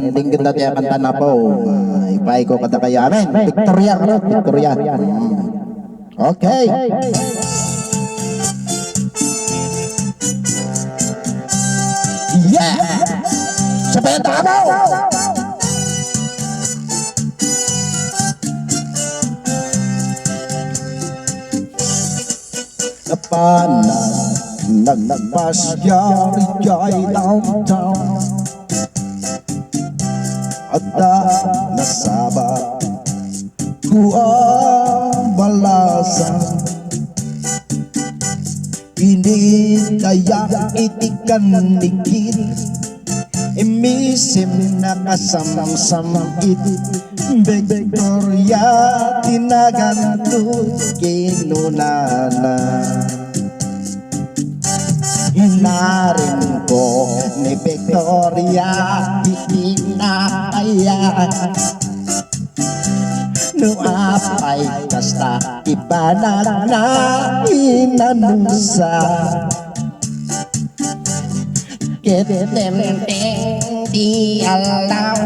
ending kita tiya kanta na po. Ipay ko kata kaya amin. Victoria ka Victoria. Okay. Yeah! Sabay ang tama! Napanag nagpasyari jay downtown at nasabat ko ang balasa. Hindi kaya itikan dikit imisim na kasamsamit Victoria tinaganto kinunana. Inarin ko ni Victoria itinakaya nuapay kasta ibanag na inanusa kitenteng di alam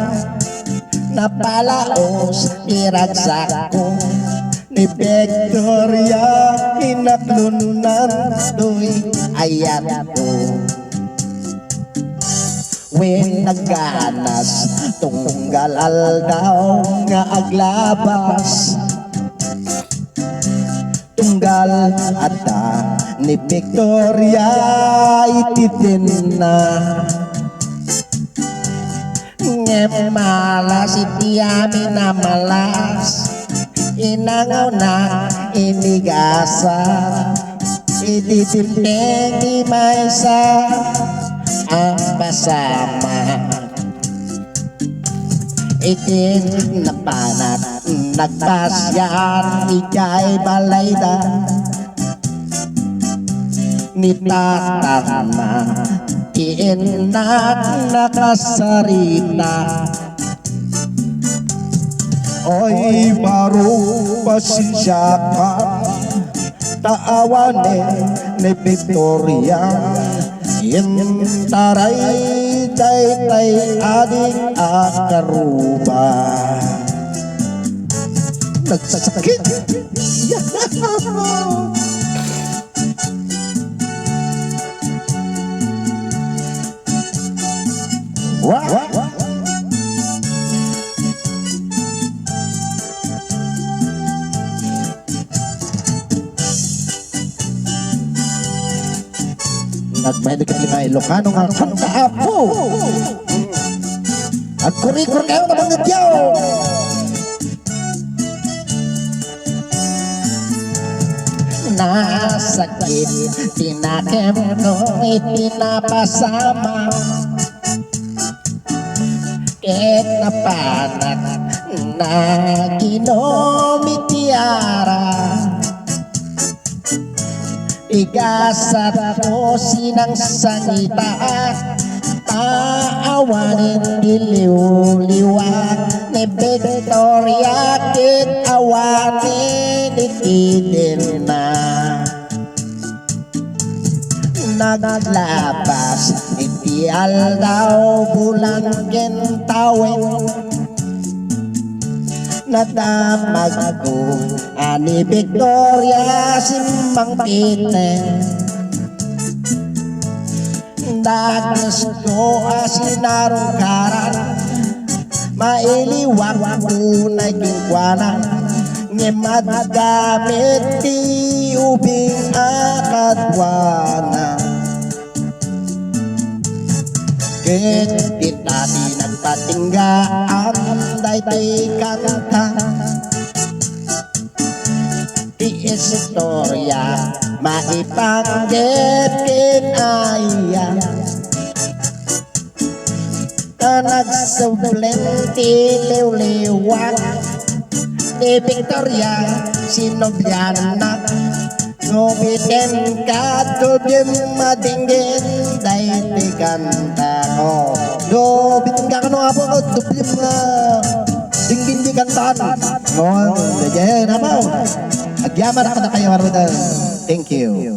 na palaos iragsak ko ni Victoria inaklunan do'y ayat ko. When nagganas tunggal daw nga aglabas tunggal ata ni Victoria ititin na malas iti amin na malas inangaw na inigasan ititinteng di maysa ang masama itin napanat nagpasyan ikay balayda nitatang na iinak nakasarita. Oy baro pasensya ka taawanin ni Victoria intaray tay adik akaruba nagsasakit. Wow. Nagmahid ka lima Ilocano nga kanta apo at kurikur kayo na mga diyaw nasakit tinakem ko itinapasama ket napanat na ginomitiara igasat ko sinang sangita taawanin iliw-liwat ni Victoria kit awanin itidin na naglabas itial daw bulan gentawin nadamag ko ani Victoria simbang piteng dagnas ko asinarong karan mailiwak ko na gingkwanan ngimad gamit ti ubing akadwana ket kita di nagpatinggaan day kanta di istorya maipanggit kinaya na nagsublen ti liw-liwat ni Victoria sinobyanak ngumiten ka tubim madinggin day ti kanta ko dubitin ka kano apo ko tubim dinggin di kantaan no, jadi apa? Agyaman na kayo marudan. Thank you.